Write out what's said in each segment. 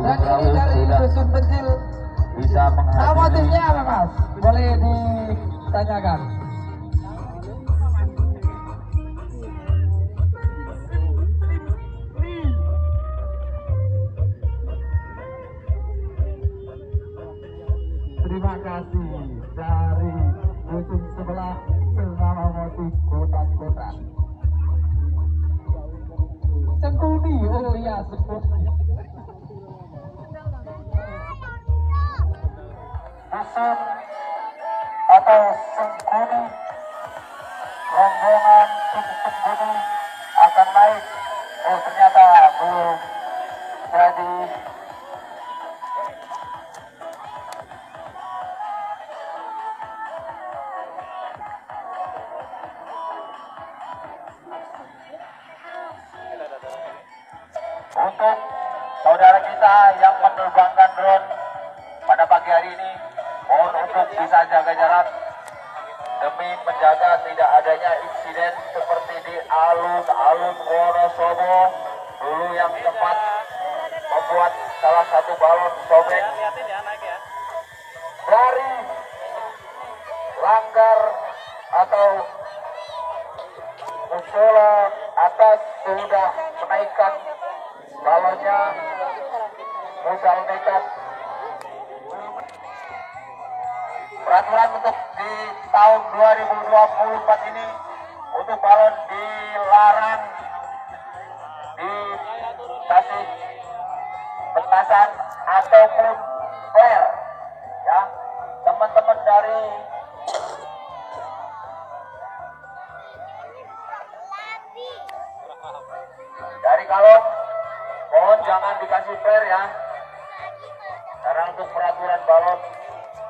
Dan ini dari dusun kecil bisa menghadiri. Nama motifnya apa Mas? Boleh ditanyakan. Terima kasih dari dusun sebelah bernama motif kotak-kotak. Sengkuni, oh iya sengkuni. Dusun atau Sengkuni, rombongan tim Sengkuni akan naik. Oh ternyata belum jadi. Untuk saudara kita yang menerbangkan drone pada pagi hari ini, mohon untuk bisa jaga jarak demi menjaga tidak adanya insiden seperti di alun-alun Wonosobo dulu yang sempat membuat salah satu balon sobek. Dari langgar atau musola atas sudah menaikkan balonnya, musal nekat. Peraturan untuk di tahun 2024 ini untuk balon dilarang di stasiun petasan ataupun flare, ya teman-teman dari kalau mohon jangan dikasih flare ya, karena untuk peraturan balon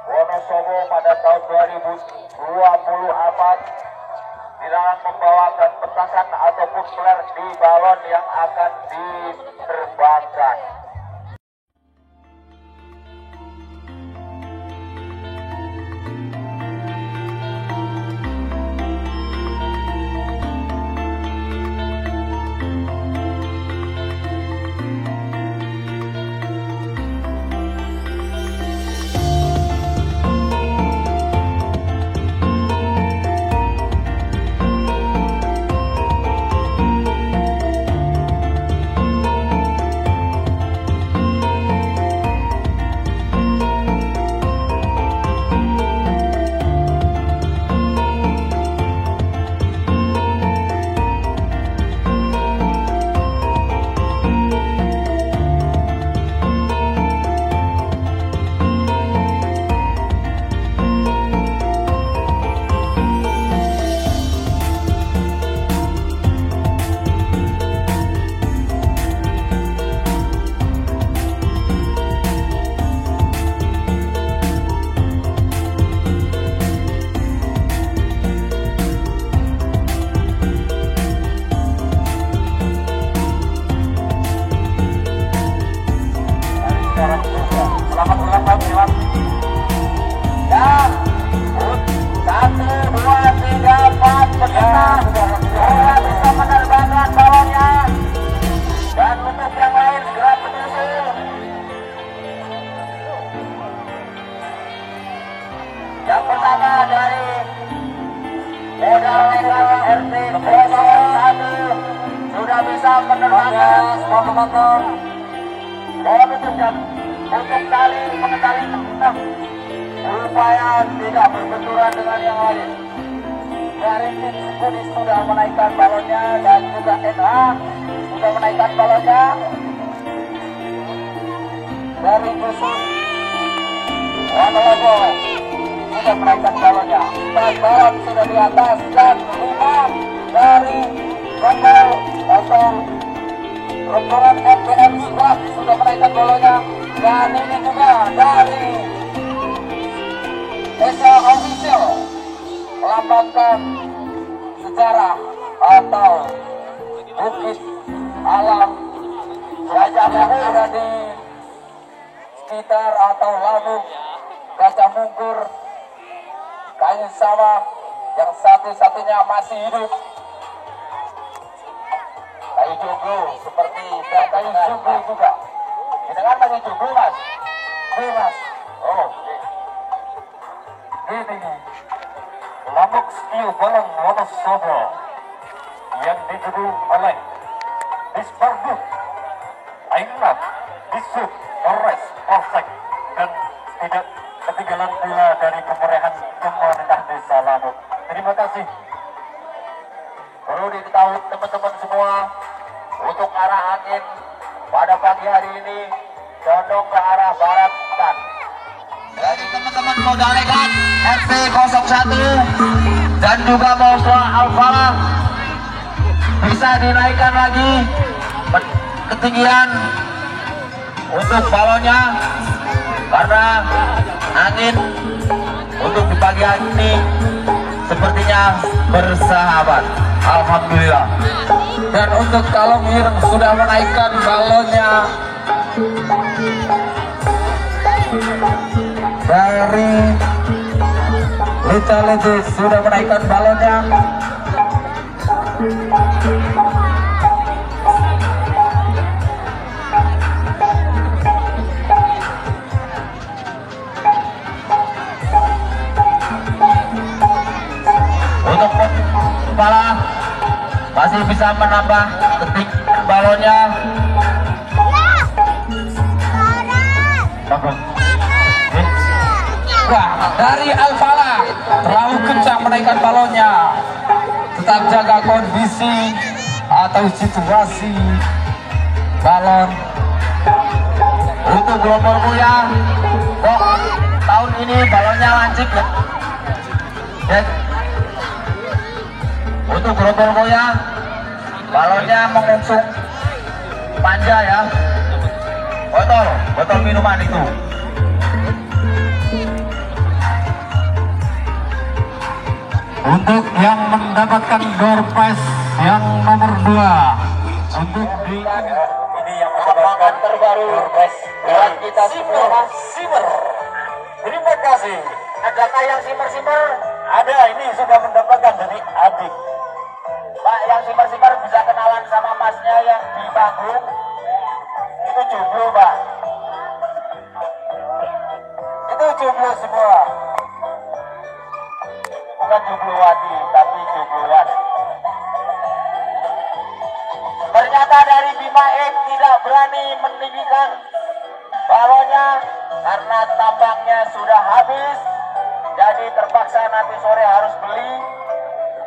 Wonosobo pada tahun 2024 dilarang membawakan petasan ataupun flare di balon yang akan diterbangkan. Selamat ulang tahun Dewan. Dan 1, 2, 3, 4 peserta segera bisa menerbangkan balonnya. Dan untuk yang lain segera menyusul. Yang pertama dari modal nekat RT 01 sudah bisa menerbangkan motor. Mohon untuk tali mengendali supaya tidak berbenturan dengan yang lain. Dari tim Sengkuni sudah menaikkan balonnya dan juga NH sudah menaikkan balonnya. Dari dusun Wonosobo sudah menaikkan balonnya. Dan balon sudah di atas dan 5 dari rombongan atau rombongan MPM Squad sudah menaikkan balonnya. Dan ini juga dari Desa Official melambangkan sejarah atau bukit alam Gajah yang ada di sekitar atau Labuk Gajah Mungkur, kayu sawah yang satu-satunya masih hidup. Kayu joglo seperti kayu joglo juga. Jangan lagi jubel mas. Mas. Oh. Ini Lambok Setio Balong Wonosobo yang didukung oleh Disbarduk, Ainat, Disub, Polres, Polsek, dan tidak ketinggalan pula dari pemerintahan pemerintah desa Lambok. Terima kasih. Perlu diketahui teman-teman semua, untuk arah angin pada pagi hari ini condong ke arah barat dan jadi teman-teman mau dalekan RT 01 dan juga mau ke Alfalah bisa dinaikkan lagi ketinggian untuk balonnya karena angin untuk di pagi hari ini sepertinya bersahabat. Alhamdulillah. Dan untuk Kalong Ireng sudah menaikkan balonnya dari Lece sudah menaikkan balonnya. Untuk kepala masih bisa menambah ketinggian balonnya. Wah, dari Alfalah terlalu kencang menaikkan balonnya. Tetap jaga kondisi atau situasi balon. Untuk Gerombol Mulia, kok tahun ini balonnya lancip ya? Untuk Gerombol Mulia, balonnya mengusung panja ya. Botol minuman itu. Untuk yang mendapatkan door prize yang nomor 2 untuk di ini yang mendapatkan terbaru door prize buat kita semua. Simmer. Terima kasih. Adakah yang simmer? Ada, ini sudah mendapatkan dari adik. Pak, yang simmer bisa kenalan sama masnya yang di panggung. Itu jomblo Pak. Itu jomblo semua. Bukan jomblowati, tapi jombloan. Ternyata dari Bima X tidak berani meninggikan balonnya karena tambangnya sudah habis. Jadi terpaksa nanti sore harus beli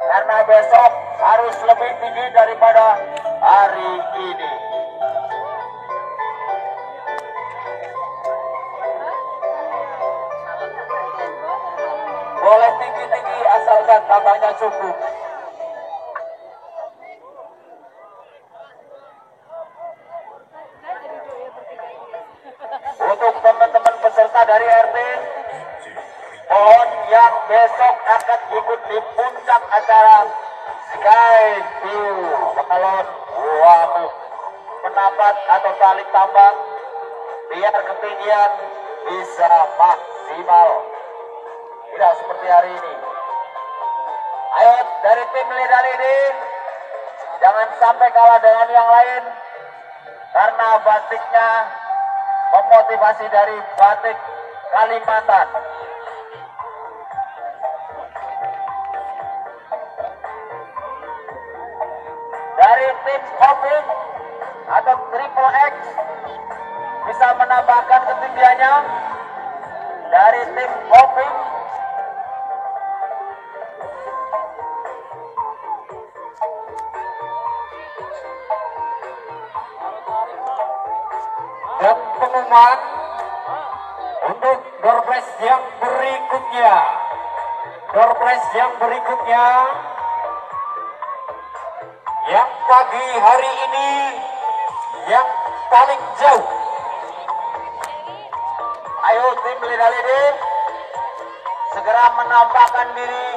karena besok harus lebih tinggi daripada hari ini. Boleh tinggi-tinggi asalkan tambahnya cukup. Untuk teman-teman peserta dari RT, pohon yang besok akan ikut di puncak acara Sky View Pekalon Wamuk mendapat atau tali tambang biar ketinggian bisa maksimal, tidak seperti hari ini. Ayo dari tim Lida-Lidi, jangan sampai kalah dengan yang lain karena batiknya memotivasi dari batik Kalimantan. Dari tim Hopping atau Triple X bisa menambahkan ketinggiannya. Dari tim Hopping Dan pengumuman untuk door prize yang berikutnya. Door prize yang berikutnya yang pagi hari ini yang paling jauh. Ayo tim Lida-Lidi segera menampakkan diri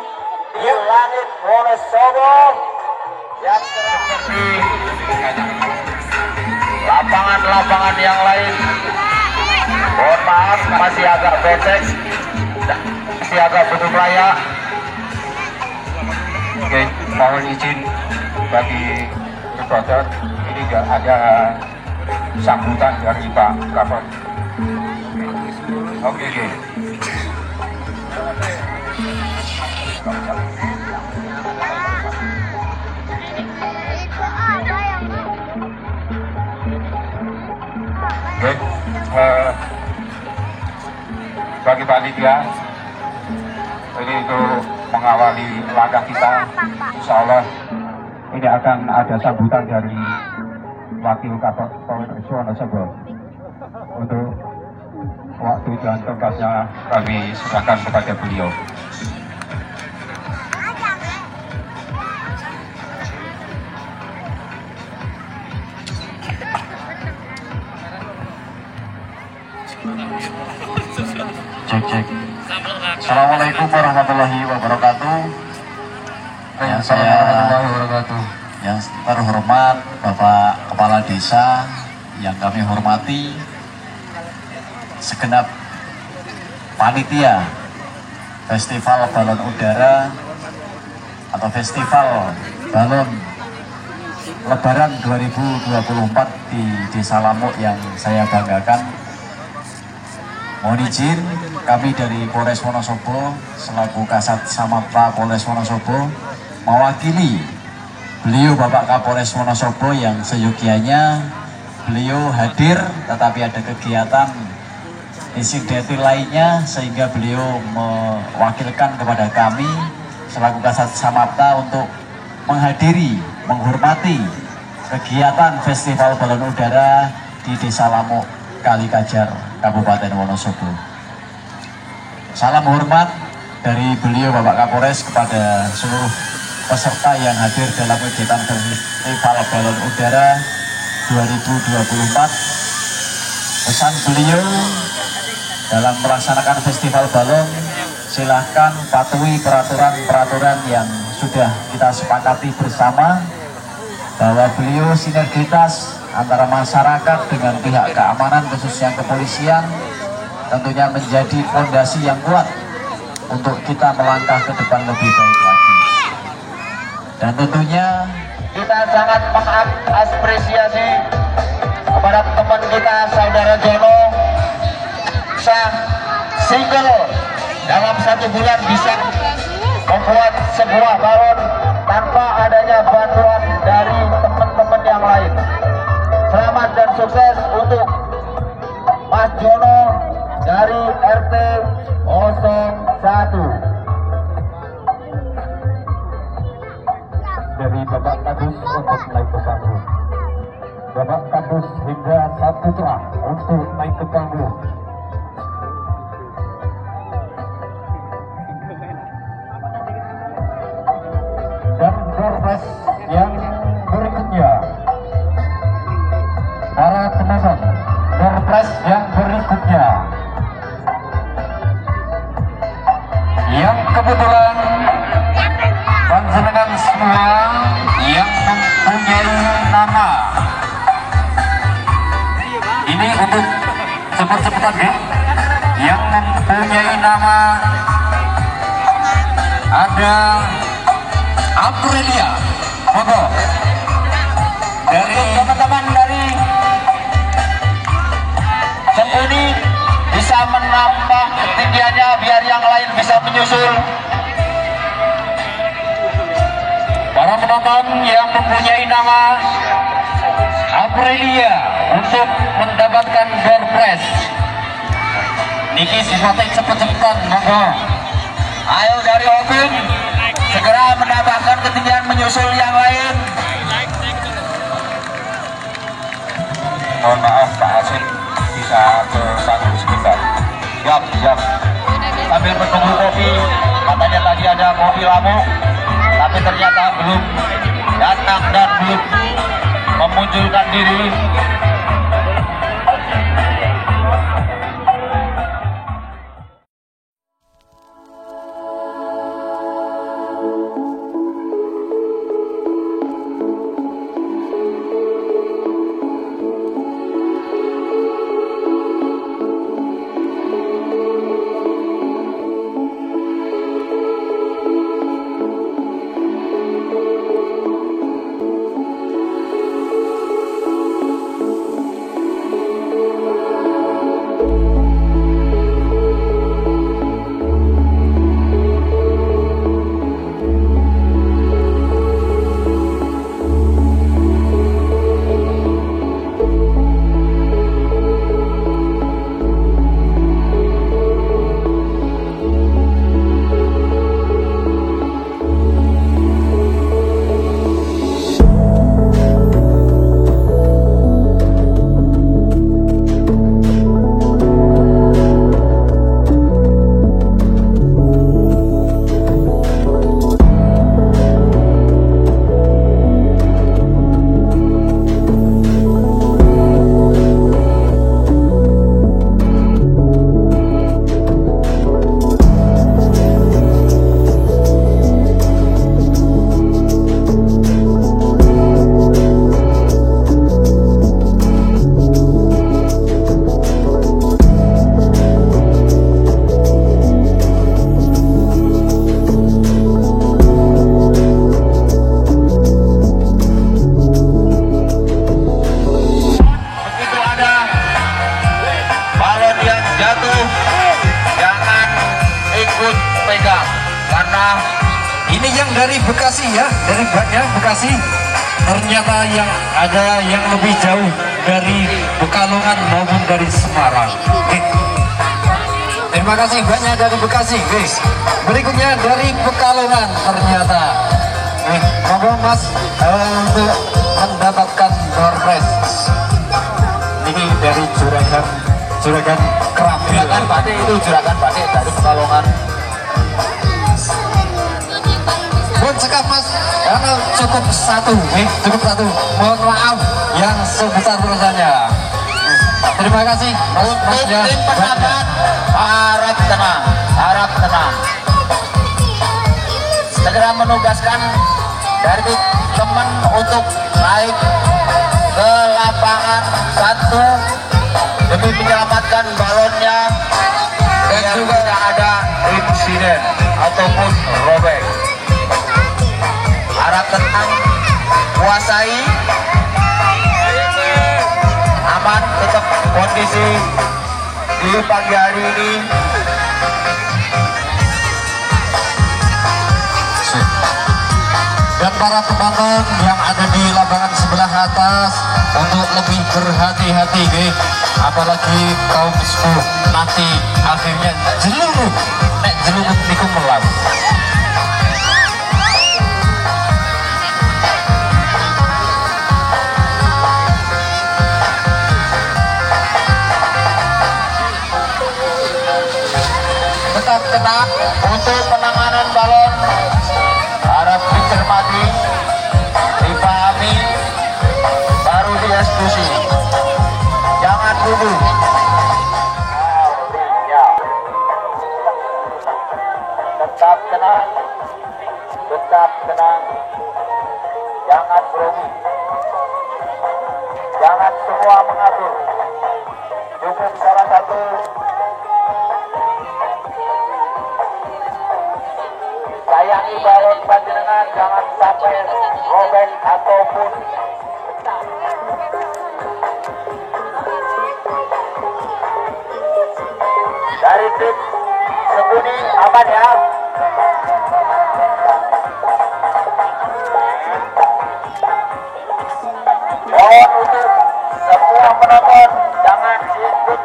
di langit Wonosobo yang seperti lapangan-lapangan yang lain. Mohon maaf masih agak becek, masih agak belum layak. Oke, mohon izin bagi reporter, ini juga ada sambutan dari Pak Kapolres. Oke. Baik, bagi panitia ini untuk mengawali langkah kita, insya Allah ini akan ada sambutan dari Wakil Kapolres Wonosobo. Untuk waktu dan tempatnya kami serahkan kepada beliau. Cek. Assalamualaikum warahmatullahi wabarakatuh. Yang terhormat Bapak Kepala Desa, yang kami hormati segenap panitia Festival Balon Udara atau Festival Balon Lebaran 2024 di Desa Lamuk yang saya banggakan. Mohon izin, kami dari Polres Wonosobo selaku Kasat Samapta Polres Wonosobo mewakili beliau Bapak Kapolres Wonosobo yang seyogianya beliau hadir, tetapi ada kegiatan insidentil lainnya sehingga beliau mewakilkan kepada kami selaku Kasat Samapta untuk menghadiri, menghormati kegiatan Festival Balon Udara di Desa Lamuk, Kalikajar, Kabupaten Wonosobo. Salam hormat dari beliau Bapak Kapolres kepada seluruh peserta yang hadir dalam kegiatan Festival Balon Udara 2024. Pesan beliau dalam melaksanakan festival balon, silahkan patuhi peraturan-peraturan yang sudah kita sepakati bersama, bahwa beliau sinergitas antara masyarakat dengan pihak keamanan khususnya kepolisian tentunya menjadi fondasi yang kuat untuk kita melangkah ke depan lebih baik lagi. Dan tentunya kita sangat mengapresiasi kepada teman kita saudara Jono bisa single dalam 1 bulan bisa membuat sebuah balon tanpa adanya bantuan dari teman-teman yang lain. Selamat dan sukses untuk Mas Jono dari RT 01. Dari Bapak Kadus untuk naik ke panggung. Bapak Kadus hingga Saputra untuk naik ke panggung. Dan Polres yang berikutnya, para teman-teman, Polres yang berikutnya yang kebetulan panjenengan semua yang mempunyai nama ini untuk cepat-cepat ya, yang mempunyai nama ada Aprilia, monggo dari teman-teman dari Sembuni bisa menambah ketinggiannya biar yang lain bisa menyusul. Para penonton yang mempunyai nama Aprilia untuk mendapatkan door prize, niki sifatnya cepet-cepetan, monggo. Ayo dari Ogun segera menambahkan ketinggian menyusul yang lain. Mohon maaf Pak Hasim, bisa ke panggung sebentar. Siap. Sambil menunggu kopi, katanya tadi ada kopi Lamuk, tapi ternyata belum datang dan belum memunculkan diri. yang dari Bekasi ya, dari Bekasi. Ternyata yang ada yang lebih jauh dari Pekalongan maupun dari Semarang. Terima kasih banyak dari Bekasi, guys. Berikutnya dari Pekalongan ternyata. Monggo Mas untuk mendapatkan door prize. Ini dari Juragan Kerabil. Juragan Batik itu Juragan Batik dari Pekalongan. Mohon sekap Mas, karena cukup satu. Mohon maaf yang sebesar-besarnya. Terima kasih Mas. Untuk tim pendapat harap tenang. Segera menugaskan dari teman untuk naik ke lapangan 1 demi menyelamatkan balonnya dan juga tidak ada insiden ataupun robek. Harap tenang, kuasai, aman, tetap kondisi di pagi hari ini. Dan para penonton yang ada di lapangan sebelah atas untuk lebih berhati-hati, guys. Apalagi kaum sepuh nanti akhirnya jelunuk niku melau. Tetap tenang untuk penanganan balon, harap dicermati, dipahami, baru dieksekusi. Jangan dulu. Tetap tenang, jangan grogi, jangan semua mengatur. Cukup salah satu. Sayangi balon panjenengan, jangan sampai robek ataupun dari tim sembunyi aman ya. Mohon untuk semua penonton jangan ikut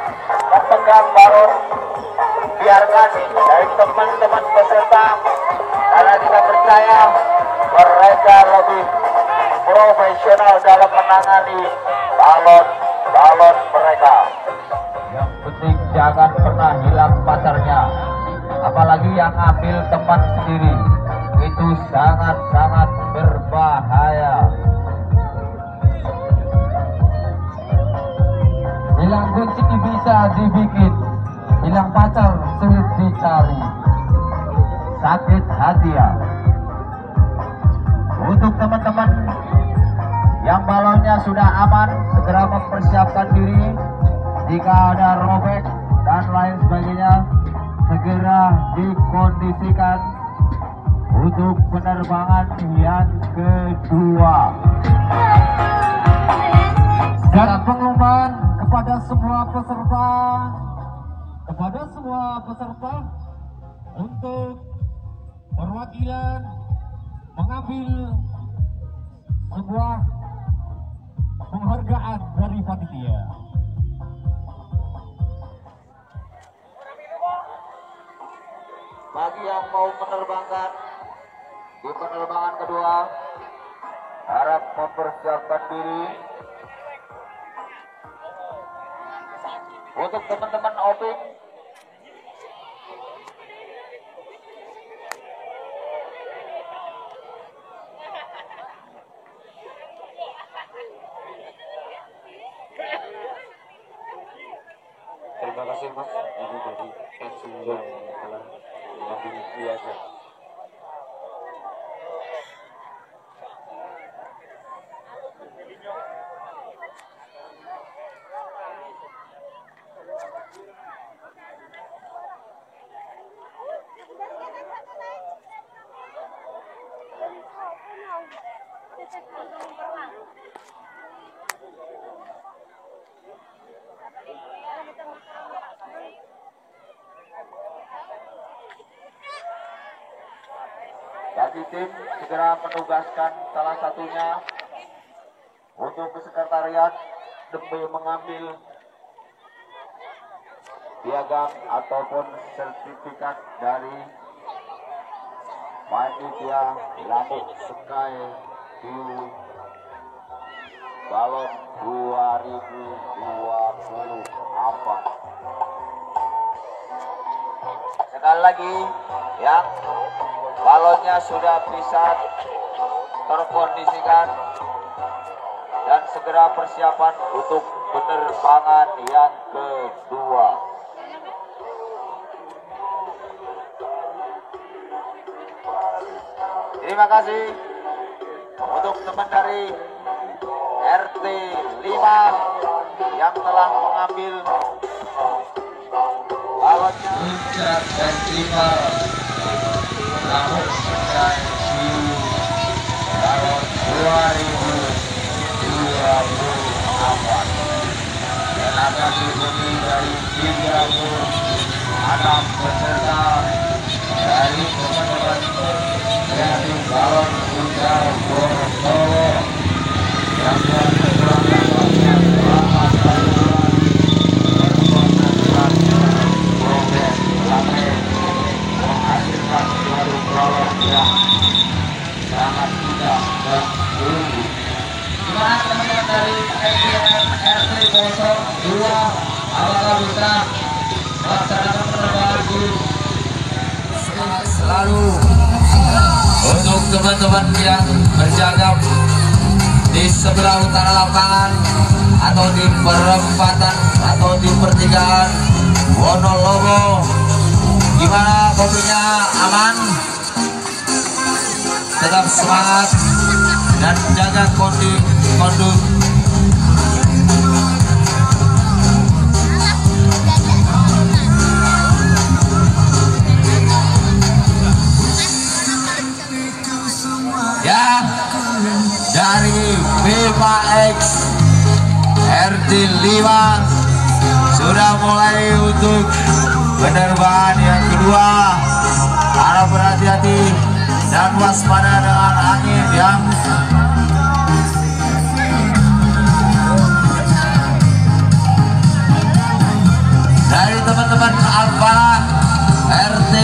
memegang balon, biarkan dari teman-teman peserta, karena kita percaya mereka lebih profesional dalam menangani balon mereka. Yang penting jangan pernah hilang pacarnya, apalagi yang ambil teman sendiri, itu sangat-sangat berbahaya. Hilang kunci bisa dibikin, hilang pacar sulit dicari. Sakit hati ya. Untuk teman-teman yang balonnya sudah aman, segera mempersiapkan diri. Jika ada robek dan lain sebagainya, segera dikondisikan untuk penerbangan yang kedua. Dan pengumuman kepada semua peserta untuk perwakilan mengambil sebuah penghargaan dari panitia. Bagi yang mau menerbangkan di penerbangan kedua, harap mempersiapkan diri. Untuk teman-teman opik, Terima kasih Mas, ini dari Kensu yang telah mengambil biasa. bagi tim segera menugaskan salah satunya untuk ke sekretariat demi mengambil piagam ataupun sertifikat dari panitia Lamuk Sky View Balon 2024. Sekali lagi, yang balonnya sudah bisa terkondisikan dan segera persiapan untuk penerbangan yang kedua. Terima kasih untuk teman dari RT 5 yang telah mengambil balonnya. Puncak Festival Lamuk Sky View Balon 2024 dan akan diikuti dari 36 peserta dari teman-teman dari balon puncak Gorontalo yang telah berangkat selama 1 bulan berkonsentrasi progres sampai menghasilkan suatu balon yang sangat indah dan tinggi. Gimana teman-teman dari RT 02, apakah bisa melaksanakan penerbangan dulu? Selalu untuk teman-teman yang berjaga di sebelah utara lapangan atau di perempatan atau di pertigaan Wonologo, gimana kopinya? Aman? Tetap semangat dan jaga konduk. Ya, dari B5X RT 5 sudah mulai untuk penerbangan yang kedua. Harap berhati-hati dan waspada dengan angin yang dari teman-teman Alfa RT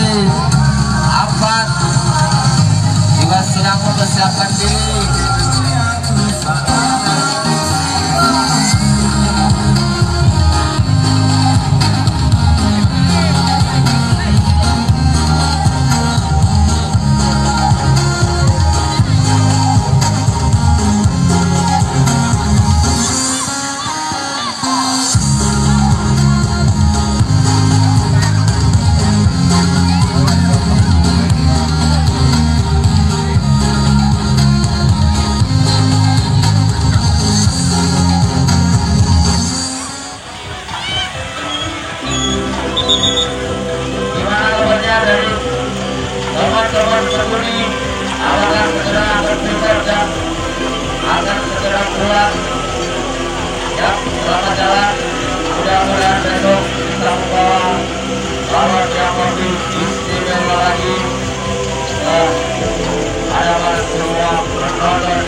4 juga sedang mempersiapkan diri. Teman-teman penghuni akan segera berpindah dan akan segera pulang. Ya, selamat jalan. Mudah-mudahan besok bisa membawa balon yang lebih istimewa lagi. Ada semua penonton